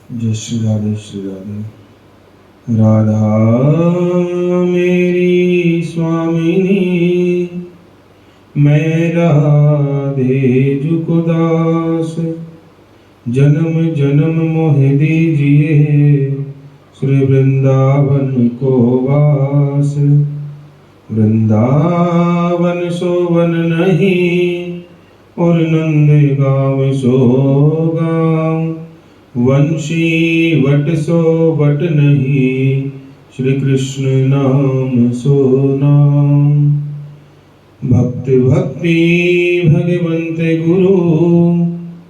जय श्री राधे श्री राधे। राधा मेरी स्वामिनी, मैं राधे जुको दास। जन्म जन्म मोहि दीजिए, श्री वृंदावन को वास। वृंदावन सोवन नहीं, और नंद गाँव सो गाँव। वंशी वट सो वट नहीं, श्री कृष्ण नाम सो नाम। भक्त भक्ति भगवंत गुरु,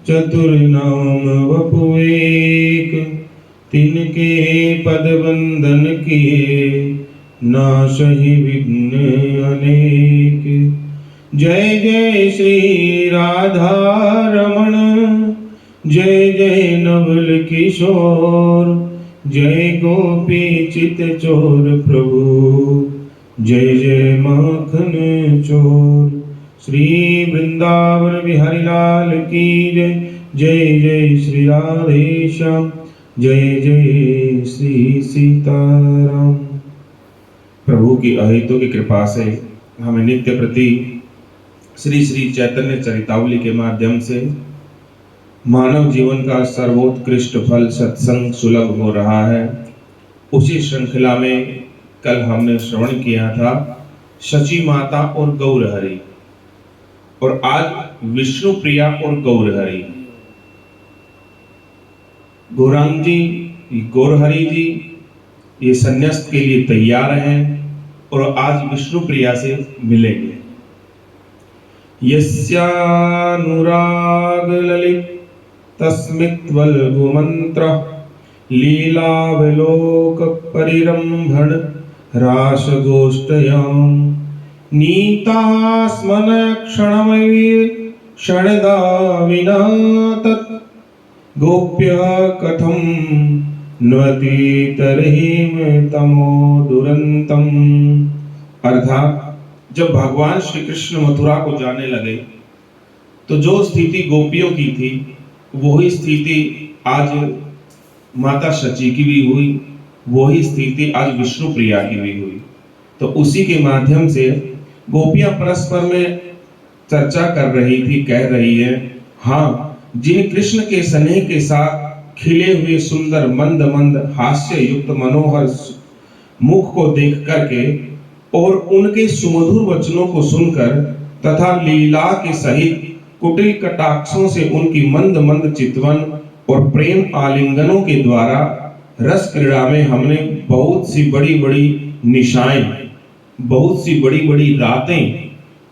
चतुर नाम वपुएक। तिनके पद वंदन किए, नाशहि विघ्न अनेक। जय जय श्री राधा रमण, जय जय नवल किशोर। जय गोपी चित चोर प्रभु, जय जय माखन चोर। श्री वृंदावन बिहारी लाल की जय। जय जय श्री राधे श्याम, जय जय श्री सीताराम। प्रभु की अहेतु की कृपा से हमें नित्य प्रति श्री श्री चैतन्य चरितावली के माध्यम से मानव जीवन का सर्वोत्कृष्ट फल सत्संग सुलभ हो रहा है। उसी श्रृंखला में कल हमने श्रवण किया था शची माता और गौरहरि, और आज विष्णु प्रिया और गौरहरि। गौरांग जी, गौरहरि जी ये संन्यास के लिए तैयार हैं और आज विष्णु प्रिया से मिलेंगे। यस्यानुराग ललित तस्मित्वल्गु मंत्र, लीलावलोक परिरंभण रास गोष्ठयां। नीतास्मन क्षणमयि क्षणदा विना तत्, गोप्य कथं नवति तर्हि तमो दुरंतम। अर्थात जब भगवान श्री कृष्ण मथुरा को जाने लगे तो जो स्थिति गोपियों की थी वही स्थिति आज माता शची की भी हुई, वही स्थिति आज विष्णु प्रिया की भी हुई। तो उसी के माध्यम से गोपियां परस्पर में चर्चा कर रही थी, कह रही है, हाँ, जिन कृष्ण के स्नेह के साथ खिले हुए सुंदर मंद मंद हास्य युक्त मनोहर मुख को देख करके और उनके सुमधुर वचनों को सुनकर तथा लीला के सहित कुटिल कटाक्षों से उनकी मंद मंद चितवन और प्रेम आलिंगनों के द्वारा रस क्रीड़ा में हमने बहुत सी बड़ी बड़ी निशाएं, बहुत सी बड़ी बड़ी रातें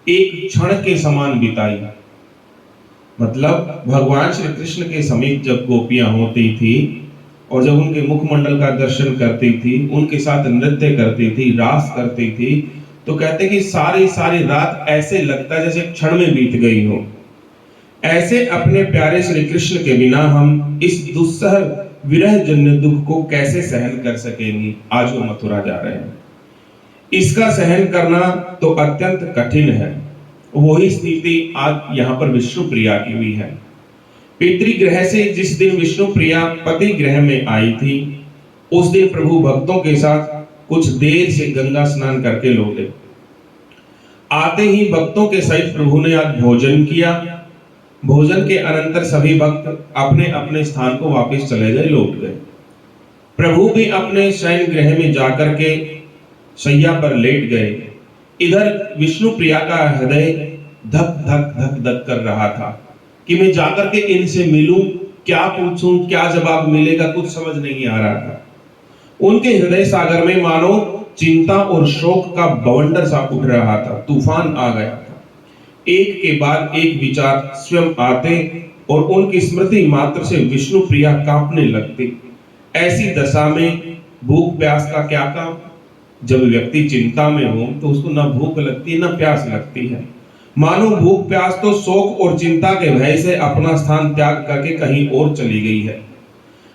एक क्षण के समान बिताई। मतलब भगवान श्री कृष्ण के समीप जब गोपियां होती थी और जब उनके मुखमंडल का दर्शन करती थी, उनके साथ नृत्य करती थी, रास करती थी, तो कहते कि सारी सारी रात ऐसे लगता जैसे क्षण में बीत गई हो। ऐसे अपने प्यारे श्री कृष्ण के बिना हम इस दुस्सह विरह जन्य दुख को कैसे सहन कर सकेंगे। आज वो मथुरा जा रहे हैं, इसका सहन करना तो अत्यंत कठिन है। वही स्थिति आज यहाँ पर विष्णु प्रिया की हुई है। पितृगृह से जिस दिन विष्णु प्रिया पति गृह में आई थी, उस दिन प्रभु भक्तों के साथ कुछ देर से गंगा स्नान करके लौटे। आते ही भक्तों के सहित प्रभु ने आज भोजन किया। भोजन के अनंतर सभी भक्त अपने अपने स्थान को वापस चले गए, लौट गए। प्रभु भी अपने शयन गृह में जाकर के शैया पर लेट गए। इधर विष्णु प्रिया का हृदय धक धक धक धक कर रहा था कि मैं जाकर के इनसे मिलूं, क्या पूछूं, क्या जवाब मिलेगा, कुछ समझ नहीं आ रहा था। उनके हृदय सागर में मानो चिंता और शोक का बवंडर सा उठ रहा था, तूफान आ गया था। एक के बाद एक विचार स्वयं आते और उनकी स्मृति मात्र से विष्णु प्रिया कांपने लगती। ऐसी दशा में भूख प्यास का क्या काम। जब व्यक्ति चिंता में हो तो उसको ना भूख लगती है ना प्यास लगती है। मानो भूख प्यास तो शोक और चिंता के भय से अपना स्थान त्याग करके कहीं और चली गई है।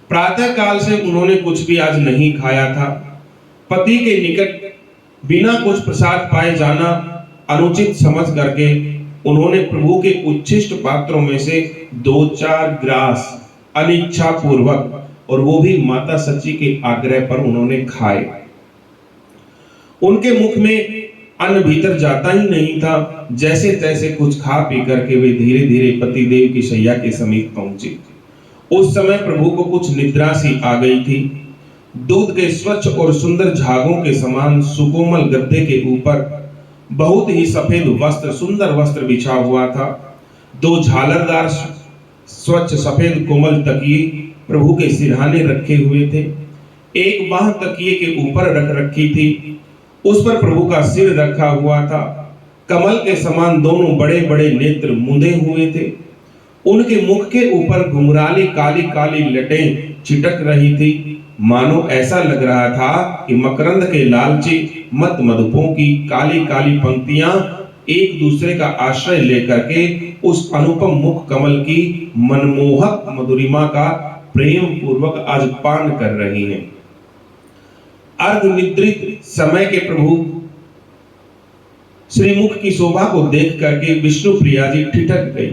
प्रातः काल से उन्होंने कुछ भी आज नहीं खाया था। पति के निकट बिना कुछ प्रसाद पाए जाना अनुचित समझ करके उन्होंने प्रभु के उच्छिष्ट पात्रों में से 2-4 ग्रास अनिच्छा पूर्वक और वो भी माता सची के आग्रह पर उन्होंने खाए। उनके मुख में अन्न भीतर जाता ही नहीं था। जैसे तैसे कुछ खा पी करके वे धीरे धीरे पतिदेव की शैया के समीप पहुंचे। उस समय प्रभु को कुछ निद्रा सी आ गई थी। दूध के स्वच्छ और सुंदर झागों के समान सुकोमल गद्दे के ऊपर बहुत ही सफेद वस्त्र, सुंदर वस्त्र बिछा हुआ था। दो झालरदार स्वच्छ सफेद कोमल तकिए प्रभु के सिरहाने रखे हुए थे। एक बाह तकिए के ऊपर रख रखी थी, उस पर प्रभु का सिर रखा हुआ था। कमल के समान दोनों बड़े बड़े नेत्र मुंदे हुए थे। उनके मुख के ऊपर घुंघराली काली काली लटें छिटक रही थी। मानो ऐसा लग रहा था कि मकरंद के लालची मत मधुपों की काली काली पंक्तियां एक दूसरे का आश्रय लेकर के उस अनुपम मुख कमल की मनमोहक मधुरिमा का प्रेम पूर्वक आज पान कर रही हैं। अर्ध निद्रित समय के प्रभु श्रीमुख की शोभा को देख करके विष्णु प्रिया जी ठिठक गई।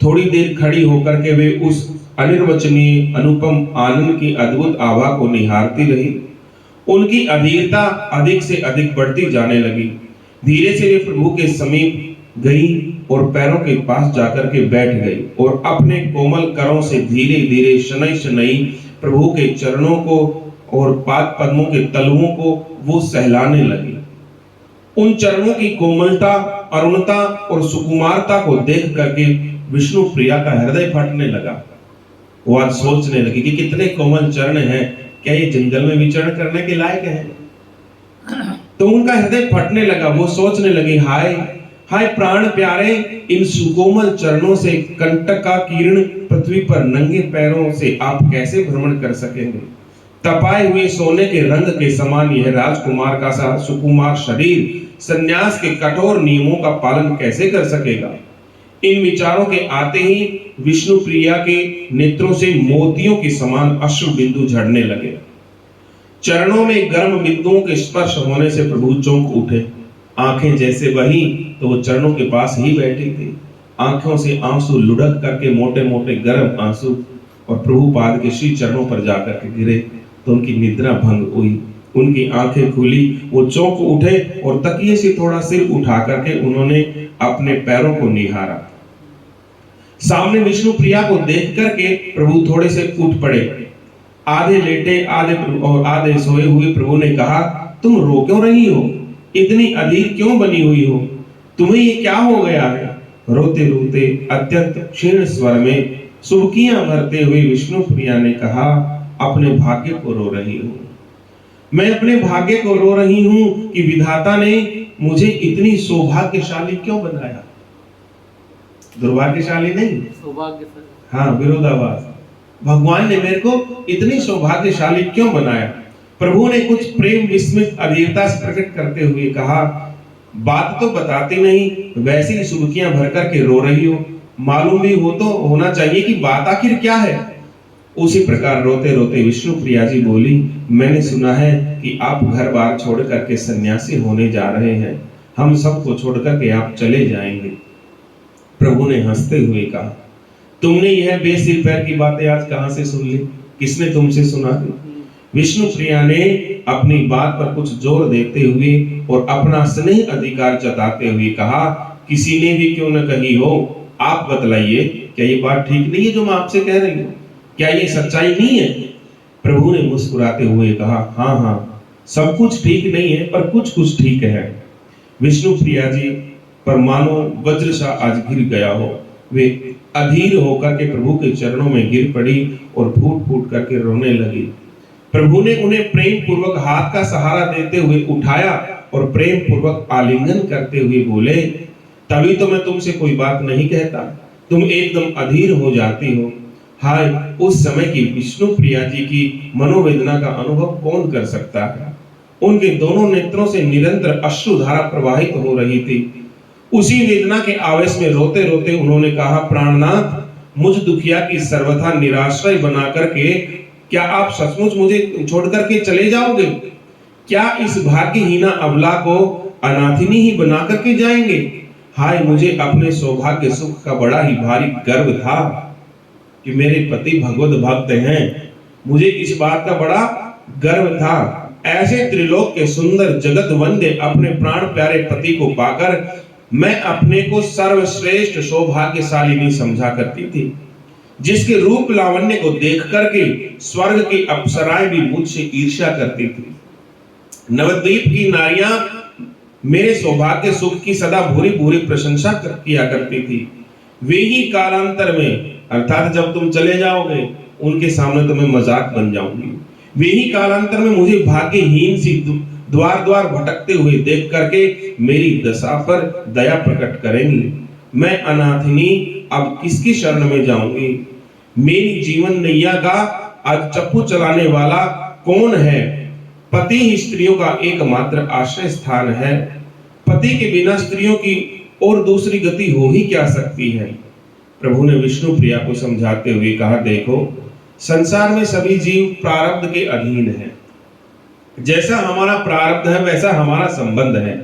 थोड़ी देर खड़ी होकर के वे उस अनिर्वचनीय अनुपम आनंद की अद्भुत आभा को निहारती रही। उनकी अधीरता अधिक से अधिक बढ़ती जाने लगी। धीरे से वे प्रभु के समीप गई और पैरों के पास जाकर के बैठ गई और अपने कोमल करों से धीरे धीरे शनैः शनैः प्रभु के चरणों को और पाद पद्मों के तलुओं को वो सहलाने लगी। उन चरणों की कोमलता, अरुणता और सुकुमारता को देख करके विष्णु प्रिया का हृदय फटने लगा। वो आज सोचने लगी कि कितने कोमल चरण हैं, क्या ये जंगल में विचरण करने के लायक हैं? तो उनका हृदय फटने लगा। वो सोचने लगी, हाय हाय प्राण प्यारे, इन सुकोमल चरणों से कंटक का किरण पृथ्वी पर नंगे पैरों से आप कैसे भ्रमण कर सकेंगे? तपाए हुए सोने के रंग के समान यह राजकुमार का सा सुकुमार शरीर संन्यास के कठोर नियमों का पालन कैसे कर सकेगा? इन विचारों के आते ही विष्णु प्रिया के नेत्रों से मोतियों के समान अश्रु बिंदु झड़ने लगे। चरणों में गर्म बिंदुओं के स्पर्श होने से प्रभु चौंक उठे। आंखें जैसे बही तो वो चरणों के पास ही बैठी थी। आंखों से आंसू लुढ़क करके मोटे मोटे गर्म आंसू और प्रभु पाद के श्री चरणों पर जाकर के गिरे तो उनकी निद्रा भंग हुई। उनकी आंखें खुली, वो चौंक उठे और तकिए से थोड़ा सिर उठा करके उन्होंने अपने पैरों को निहारा। सामने विष्णु प्रिया को देख करके प्रभु थोड़े से उठ पड़े। आधे लेटे आधे सोए हुए प्रभु ने कहा, तुम रो क्यों रही हो? इतनी अधीर क्यों बनी हुई हो? तुम्हें ये क्या हो गया है? रोते रोते अत्यंत क्षीण स्वर में सुबकियां भरते हुए विष्णु प्रिया ने कहा, अपने भाग्य को रो रही हूं। मैं अपने भाग्य को रो रही हूं कि विधाता ने मुझे इतनी सौभाग्यशाली क्यों बनाया। दुर्भाग्यशाली नहीं, सौभाग्यशाली। हाँ, विरोधाभास। भगवान ने मेरे को इतनी सौभाग्यशाली क्यों बनाया? प्रभु ने कुछ प्रेम विस्मित अधीरता से प्रकट करते हुए कहा, बात तो बताते नहीं, वैसे ही सुबकियां भर करके रो रही हो। मालूम भी हो तो होना चाहिए कि बात आखिर क्या है। उसी प्रकार रोते रोते विष्णु प्रिया जी बोली, मैंने सुना है कि आप घर बार छोड़ करके सन्यासी होने जा रहे हैं। हम सबको छोड़ करके आप चले जाएंगे। प्रभु ने हंसते हुए कहा, तुमने यह बेसिर पैर की बातें आज कहां से सुन ली? किसने तुमसे सुना दी? विष्णु प्रिया ने अपनी बात पर कुछ जोर देते हुए और अपना स्नेह अधिकार जताते हुए कहा, किसी ने भी क्यों न कही हो, आप बतलाइए, क्या ये बात ठीक नहीं है जो मैं आपसे कह रही हूँ? क्या ये सच्चाई नहीं है? प्रभु ने मुस्कुराते हुए कहा, हाँ हाँ, सब कुछ ठीक नहीं है पर कुछ कुछ ठीक है। विष्णु प्रिया जी पर मानो वज्र सा आज गिर गया हो। वे अधीर होकर के प्रभु के चरणों में गिर पड़ी और फूट फूट करके रोने लगी। प्रभु ने उन्हें प्रेम पूर्वक हाथ का सहारा देते हुए उठाया और प्रेम पूर्वक आलिंगन करते हुए बोले, तभी तो मैं तुमसे कोई बात नहीं कहता, तुम एकदम अधीर हो जाती हो। हाय, उस समय की विष्णु प्रिया जी की मनोवेदना का अनुभव कौन कर सकता है? उनके दोनों नेत्रों से निरंतर अश्रुधारा प्रवाहित हो रही थी। उसी वेदना के आवेश में रोते रोते उन्होंने कहा, प्राणनाथ, मुझ दुखिया की सर्वथा निराश्रय बना करके क्या आप सचमुच मुझे छोड़ करके चले जाओगे? क्या इस भाग्यहीना अबला को अनाथिनी ही बना करके जाएंगे? हाय, मुझे अपने सौभाग्य सुख का बड़ा ही भारी गर्व था कि मेरे पति भगवत भक्त हैं। मुझे इस बात का बड़ा गर्व था। ऐसे त्रिलोक के सुंदर जगत वंद्य अपने प्राण प्यारे पति को पाकर मैं अपने को सर्वश्रेष्ठ सौभाग्यशालिनी समझा करती थी, जिसके रूप लावण्य को देख करके स्वर्ग की अप्सराएं भी मुझसे ईर्ष्या करती थी। नवद्वीप की नारियां मेरे सौभाग्य सुख की सदा भूरी भूरी प्रशंसा किया करती थी। वे ही कालांतर में, अर्थात जब तुम चले जाओगे उनके सामने तो मैं मजाक बन जाऊंगी, वे ही कालांतर में मुझे भाग्यहीन सी द्वार द्वार भटकते हुए देख करके मेरी दशा पर दया प्रकट करेंगी। मैं अनाथिनी अब किसकी शरण में जाऊंगी? मेरी जीवन नैया का आज चप्पू चलाने वाला कौन है? पति ही स्त्रियों का एकमात्र आश्रय स्थान है। पति के बिना स्त्रियों की और दूसरी गति हो ही क्या सकती है? प्रभु ने विष्णु प्रिया को समझाते हुए कहा, देखो, संसार में सभी जीव प्रारब्ध के अधीन हैं। जैसा हमारा प्रारब्ध है वैसा हमारा संबंध है।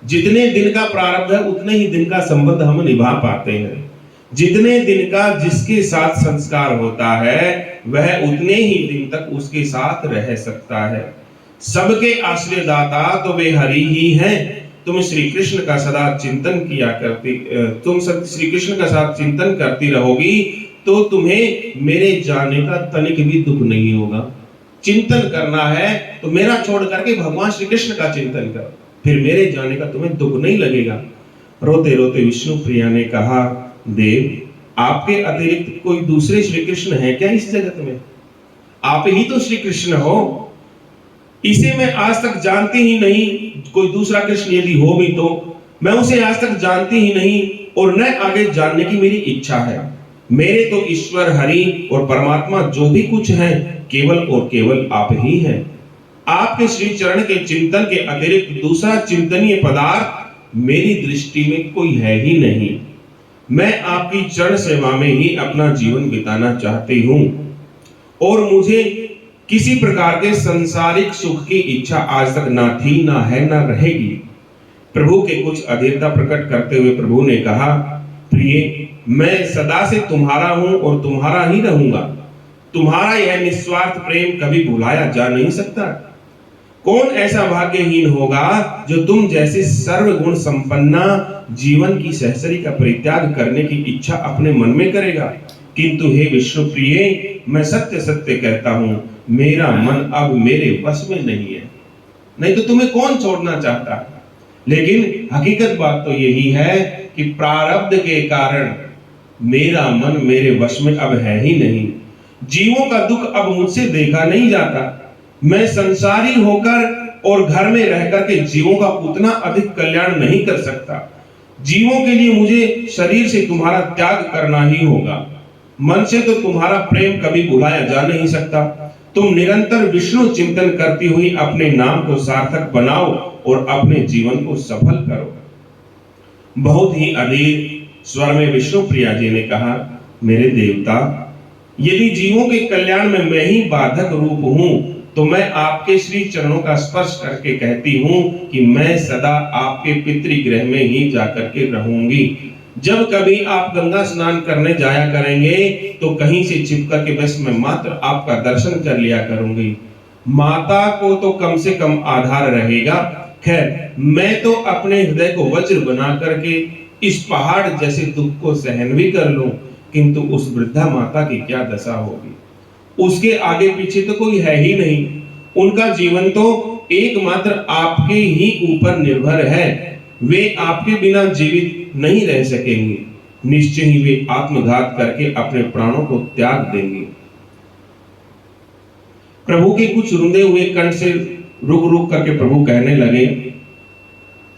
जितने दिन का प्रारब्ध है उतने ही दिन का संबंध हम निभा पाते हैं। जितने दिन का जिसके साथ संस्कार होता है वह उतने ही दिन तक उसके साथ रह सकता है। सबके आश्रयदाता तो वे हरि ही हैं। तुम श्री कृष्ण का सदा चिंतन किया करती तुम श्री कृष्ण का साथ चिंतन करती रहोगी तो तुम्हें मेरे जाने का तनिक भी दुख नहीं होगा। चिंतन करना है तो मेरा छोड़ करके भगवान श्री कृष्ण का चिंतन करो, फिर मेरे जाने का तुम्हें दुख नहीं लगेगा। रोते रोते विष्णु प्रिया ने कहा, देव, आपके अतिरिक्त कोई दूसरे श्री कृष्ण है क्या इस जगत में? आप ही तो श्री कृष्ण हो। इसे मैं आज तक जानती ही नहीं। कोई दूसरा कृष्ण यदि हो भी तो मैं उसे आज तक जानती ही नहीं और न आगे जानने की मेरी इच्छा है। मेरे तो ईश्वर हरि और परमात्मा जो भी कुछ है केवल और केवल आप ही हैं। आपके श्री चरण के चिंतन के अतिरिक्त दूसरा चिंतनीय पदार्थ मेरी दृष्टि में कोई है ही नहीं। मैं आपकी चरण सेवा में ही अपना जीवन बिताना चाहती हूँ और मुझे किसी प्रकार के सांसारिक सुख की इच्छा आज तक ना थी, ना है, ना रहेगी। प्रभु के कुछ अधीरता प्रकट करते हुए प्रभु ने कहा, प्रिय, मैं सदा से तुम्हारा हूं और तुम्हारा ही रहूंगा। तुम्हारा यह निस्वार्थ प्रेम कभी भुलाया जा नहीं सकता। कौन ऐसा भाग्यहीन होगा जो तुम जैसे सर्वगुण संपन्ना जीवन की सहचरी का परित्याग करने की इच्छा अपने मन में करेगा। किंतु हे विष्णु प्रिय, मैं सत्य सत्य कहता हूं, मेरा मन अब मेरे वश में नहीं है। नहीं तो तुम्हें कौन छोड़ना चाहता है? लेकिन हकीकत बात तो यही है कि प्रारब्ध के कारण मेरा मन मेरे वश में अब है ही नहीं। जीवों का दुख अब मुझसे देखा नहीं जाता। मैं संसारी होकर और घर में रहकर के जीवों का उतना अधिक कल्याण नहीं कर सकता। जीवों के लिए मुझे शरीर से तुम्हारा त्याग करना ही होगा। मन से तो तुम्हारा प्रेम कभी भुलाया जा नहीं सकता। तुम निरंतर विष्णु चिंतन करती हुई अपने नाम को सार्थक बनाओ और अपने जीवन को सफल करो। बहुत ही अधीर स्वर में विष्णु प्रिया जी ने कहा, मेरे देवता, यदि जीवों के कल्याण में मैं ही बाधक रूप हूं तो मैं आपके श्री चरणों का स्पर्श करके कहती हूं कि मैं सदा आपके पितृगृह में ही जाकर के रहूंगी। जब कभी आप गंगा स्नान करने जाया करेंगे तो कहीं से छिपकर के बस मैं मात्र आपका दर्शन कर लिया करूंगी। माता को तो कम से कम आधार रहेगा। खैर, मैं तो अपने हृदय को वज्र बना करके इस पहाड़ जैसे दुख को सहन भी कर लूं, किंतु उस वृद्धा माता की क्या दशा होगी? उसके आगे पीछे तो कोई है ही नहीं। उनका जीवन तो एकमात्र आपके ही ऊपर निर्भर है। वे आपके बिना जीवित नहीं रह सकेंगे। निश्चय ही वे आत्मघात करके अपने प्राणों को त्याग देंगे। प्रभु के कुछ रुंधे हुए कंठ से रुक रुक करके प्रभु कहने लगे,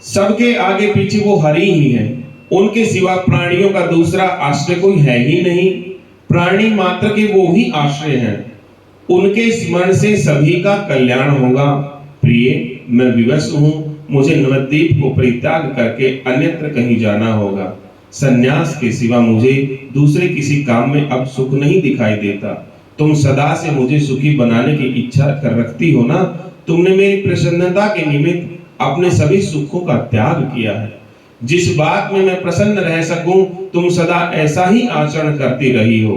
सबके आगे पीछे वो हरि ही है। उनके सिवा प्राणियों का दूसरा आश्रय कोई है ही नहीं। प्राणी मात्र के वो ही आश्रय हैं। उनके स्मरण से सभी का कल्याण होगा। प्रिय, मैं विवश हूं। मुझे नवद्वीप को परित्याग करके अन्यत्र कहीं जाना होगा। सन्यास के सिवा मुझे दूसरे किसी काम में अब सुख नहीं दिखाई देता। तुम सदा से मुझे सुखी बनाने की इच्छा कर रखती हो ना। तुमने मेरी प्रसन्नता के निमित्त अपने सभी सुखों का त्याग किया है। जिस बात में मैं प्रसन्न रह सकूं तुम सदा ऐसा ही आचरण करती रही हो।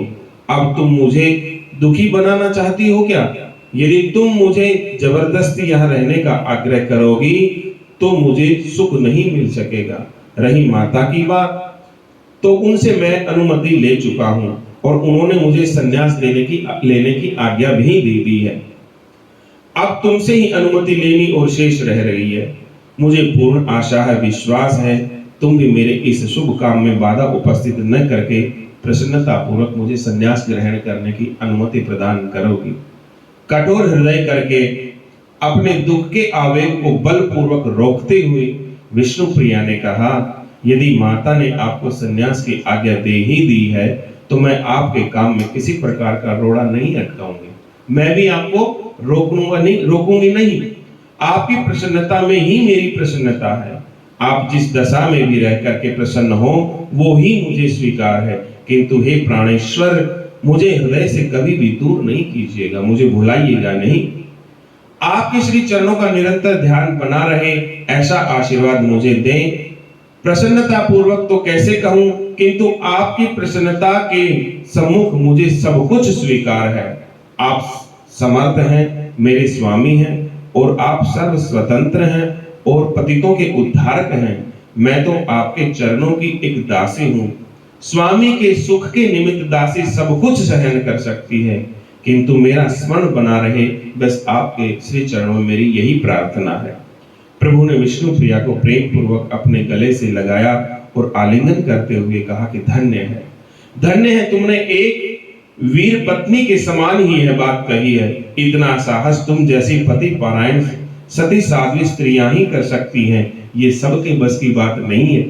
अब तुम मुझे दुखी बनाना चाहती हो क्या? यदि तुम मुझे जबरदस्ती यहाँ रहने का आग्रह करोगी तो मुझे सुख नहीं मिल सकेगा। रही माता की बात, तो उनसे मैं अनुमति ले चुका हूँ और उन्होंने मुझे संन्यास लेने की आज्ञा भी दे दी है। अब तुमसे ही अनुमति लेनी और शेष रह रही है। मुझे पूर्ण आशा है, विश्वास है, तुम भी मेरे इस शुभ काम में बाधा उपस्थित न करके प्रसन्नता पूर्वक मुझे संन्यास ग्रहण करने की अनुमति प्रदान करोगी। कठोर हृदय करके अपने दुख के आवेग को बलपूर्वक रोकते हुए विष्णु प्रिया ने कहा, यदि माता ने आपको संन्यास की आज्ञा दे ही दी है तो मैं आपके काम में किसी प्रकार का रोड़ा नहीं अटकाऊंगी। मैं भी आपको रोकूंगी नहीं। आपकी प्रसन्नता में ही मेरी प्रसन्नता है। आप जिस दशा में भी रह करके प्रसन्न हो वो ही मुझे स्वीकार है। किंतु हे प्राणेश्वर, मुझे हृदय से कभी भी दूर नहीं कीजिएगा, मुझे भुलाइएगा नहीं। आपके श्री चरणों का निरंतर ध्यान बना रहे ऐसा आशीर्वाद मुझे दें। प्रसन्नता पूर्वक तो कैसे कहूं, किंतु आपकी प्रसन्नता के सम्मुख मुझे सब कुछ स्वीकार है। आप समर्थ हैं, मेरे स्वामी हैं और आप सर्व स्वतंत्र हैं और पतितों के उद्धारक हैं। मैं तो आपके चरणों की एक दासी हूँ। स्वामी के सुख के निमित्त दासी सब कुछ सहन कर सकती है, किंतु मेरा स्मरण बना रहे, बस आपके श्री चरणों में मेरी यही प्रार्थना है। प्रभु ने विष्णु प्रिया को प्रेम पूर्वक अपने गले से लगाया और आलिंगन करते हुए कहा कि धन्य है, धन्य है, तुमने एक वीर पत्नी के समान ही यह बात कही है। इतना साहस तुम जैसी पति पारायण सती साध्वी स्त्रियां ही कर सकती हैं। ये सबके बस की बात नहीं है।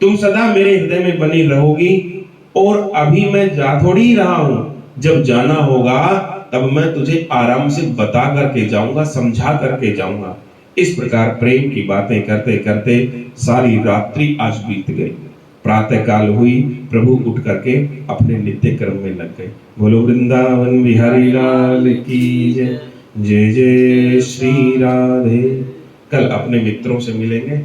तुम सदा मेरे हृदय में बनी रहोगी और अभी मैं जा थोड़ी ही रहा हूं। जब जाना होगा तब मैं तुझे आराम से बता करके जाऊंगा, समझा करके जाऊंगा। इस प्रकार प्रेम की बातें करते करते सारी रात्रि आज बीत गई। प्रातः काल हुई, प्रभु उठ करके अपने नित्य कर्म में लग गए। बोलो वृंदावन बिहारी लाल की जय। जय जय श्री राधे। कल अपने मित्रों से मिलेंगे।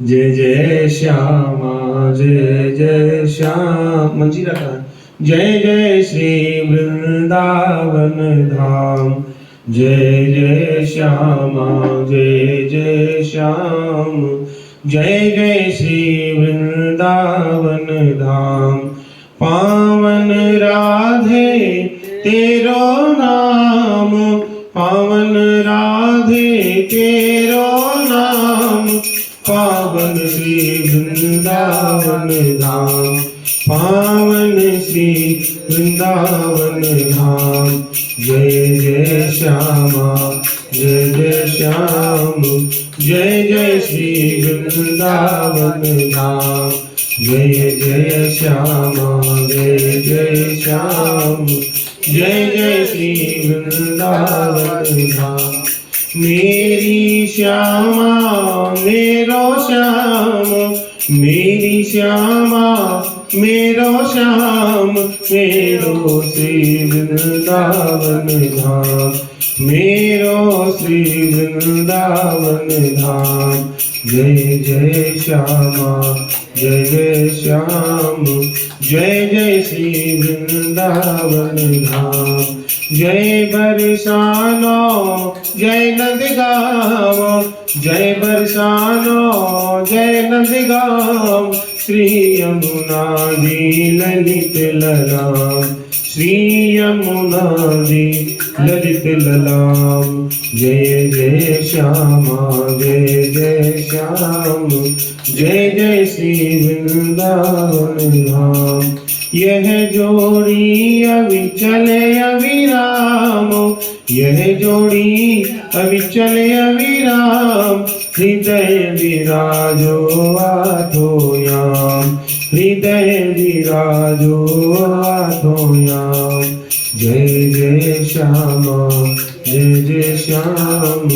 जय जय श्यामा, जय जय श्याम। मंजीरा का जय जय श्री वृंदावन धाम। जय जय श्यामा, जय जय श्याम। जय जय श्री वृंदावन धाम। पावन राधे तेरो नाम, पावन राधे तेरो नाम। पावन श्री वृंदावन धाम, पावन श्री वृंदावन धाम। जय जय श्यामा, जय जय श्याम। जय जय श्री वृंदावन धाम। जय जय श्यामा, जय जय श्याम। जय जय श्री वृंदावन धाम। मेरी श्यामा मेरो श्याम, मेरी श्यामा मेरो श्याम। मेरो श्री वृंदावन धाम, मेरो श्री वृंदावन धाम। जय जय श्यामा, जय जय श्याम। जय जय श्री वृंदावन धाम। जय बरसानो, जय नंद गाँव। जय बरसानो, जय नंद गाँव। श्री यमुना जी ललित ललाम, श्री यमुना जी ललित ललाम। जय जय श्यामा, जय जय श्याम। जय जय श्री वृंदावन धाम। यह जोड़ी अविचल अविराम, यह जोड़ी अविचल अविराम। हृदय विराजो आठो याम, हृदय विराजो आठो याम। जय जय श्यामा, जय जय श्याम।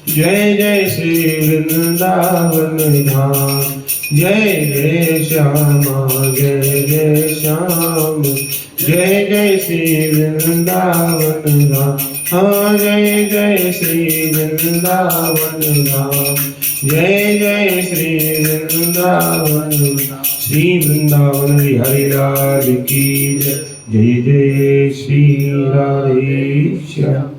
जय जय श्री वृंदावन धाम। जय जय श्यामा, जय जय श्याम। जय जय श्री वृंदावन धाम। हाँ जय जय श्री वृंदावन धाम। जय जय श्री वृंदावन धाम। श्री वृंदावन बिहारी लाल की जय। जय जय श्री राधेश्याम।